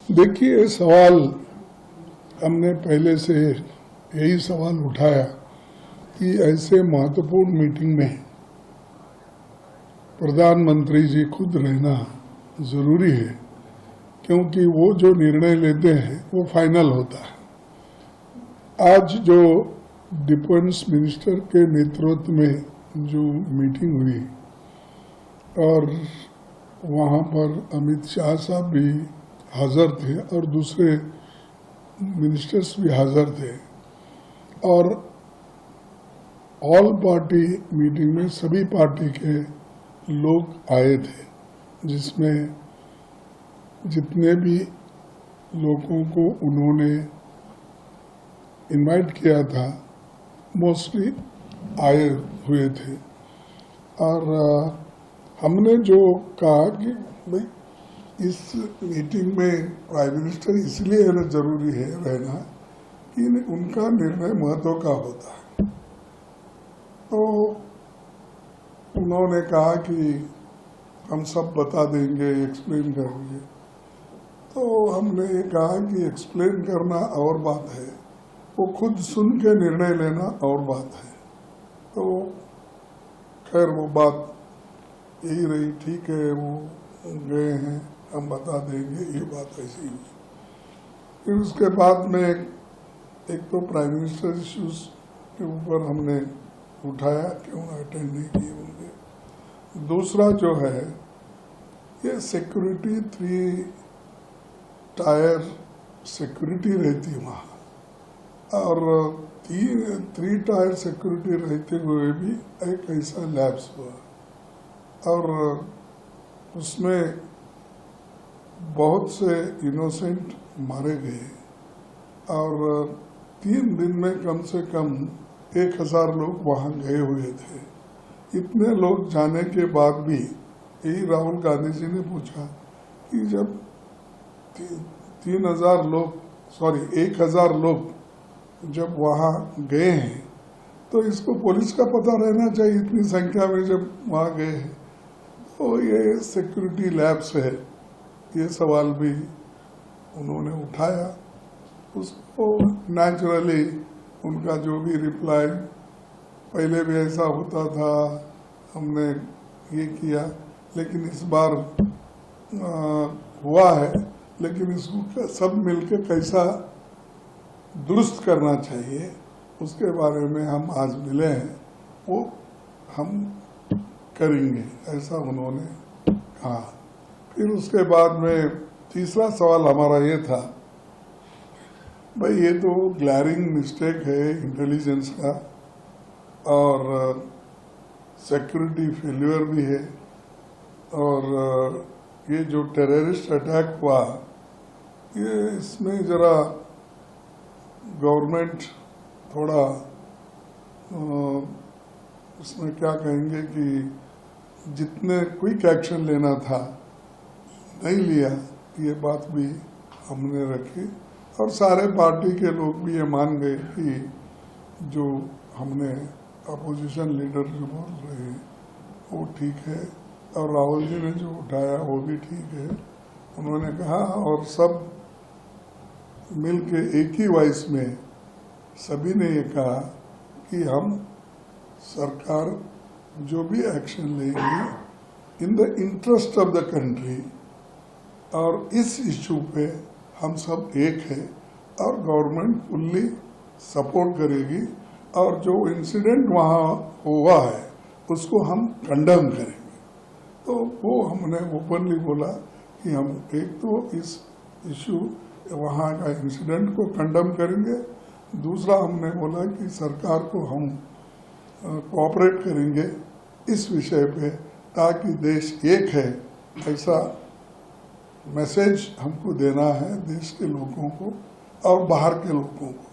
देखिए, सवाल हमने पहले से यही सवाल उठाया कि ऐसे महत्वपूर्ण मीटिंग में प्रधानमंत्री जी खुद रहना जरूरी है, क्योंकि वो जो निर्णय लेते हैं वो फाइनल होता है। आज जो डिफेंस मिनिस्टर के नेतृत्व में जो मीटिंग हुई और वहाँ पर अमित शाह साहब भी हाजिर थे और दूसरे मिनिस्टर्स भी हाजिर थे, और ऑल पार्टी मीटिंग में सभी पार्टी के लोग आए थे, जिसमें जितने भी लोगों को उन्होंने इनवाइट किया था मोस्टली आए हुए थे। और हमने जो कहा कि भाई इस मीटिंग में प्राइम मिनिस्टर इसलिए जरूरी है रहना कि उनका निर्णय महत्व का होता है। तो उन्होंने कहा कि हम सब बता देंगे, एक्सप्लेन करेंगे। तो हमने ये कहा कि एक्सप्लेन करना और बात है, वो खुद सुन के निर्णय लेना और बात है। तो खैर वो बात यही रही, ठीक है वो गए हैं, हम बता देंगे, ये बात ऐसी हुई। फिर उसके बाद में एक तो प्राइम मिनिस्टर इश्यूज के ऊपर हमने उठाया, क्यों अटेंड नहीं किए होंगे। दूसरा जो है ये सिक्योरिटी, 3 टायर सिक्योरिटी रहती वहाँ, और 3 टायर सिक्योरिटी रहते हुए भी एक ऐसा लैप्स हुआ, और उसमें बहुत से इनोसेंट मारे गए, और 3 दिन में कम से कम 1000 लोग वहाँ गए हुए थे। इतने लोग जाने के बाद भी यही राहुल गांधी जी ने पूछा कि जब 1000 लोग जब वहाँ गए हैं तो इसको पुलिस का पता रहना चाहिए, इतनी संख्या में जब वहाँ गए हैं। तो ये सिक्योरिटी लैब्स है, ये सवाल भी उन्होंने उठाया। उसको नेचुरली उनका जो भी रिप्लाई, पहले भी ऐसा होता था, हमने ये किया, लेकिन इस बार हुआ है, लेकिन इसको सब मिलकर कैसा दुरुस्त करना चाहिए उसके बारे में हम आज मिले हैं, वो हम करेंगे, ऐसा उन्होंने कहा। फिर उसके बाद में तीसरा सवाल हमारा ये था, भाई ये तो ग्लैरिंग मिस्टेक है इंटेलिजेंस का, और सिक्योरिटी फेल्यूर भी है, और ये जो टेररिस्ट अटैक हुआ, ये इसमें जरा गवर्नमेंट थोड़ा इसमें क्या कहेंगे कि जितने क्विक एक्शन लेना था नहीं लिया, ये बात भी हमने रखी, और सारे पार्टी के लोग भी ये मान गए कि जो हमने अपोजिशन लीडर जो बोल रहे हैं वो ठीक है, और राहुल जी ने जो उठाया वो भी ठीक है, उन्होंने कहा। और सब मिल के एक ही वॉइस में सभी ने ये कहा कि हम सरकार जो भी एक्शन लेगी in the interest of the country, और इस इश्यू पे हम सब एक है, और गवर्नमेंट फुल्ली सपोर्ट करेगी, और जो इंसिडेंट वहाँ हुआ है उसको हम कंडेम करेंगे। तो वो हमने ओपनली बोला कि हम एक तो इस इश्यू वहाँ का इंसिडेंट को कंडेम करेंगे, दूसरा हमने बोला कि सरकार को हम कोऑपरेट करेंगे इस विषय पे, ताकि देश एक है, ऐसा मैसेज हमको देना है देश के लोगों को और बाहर के लोगों को।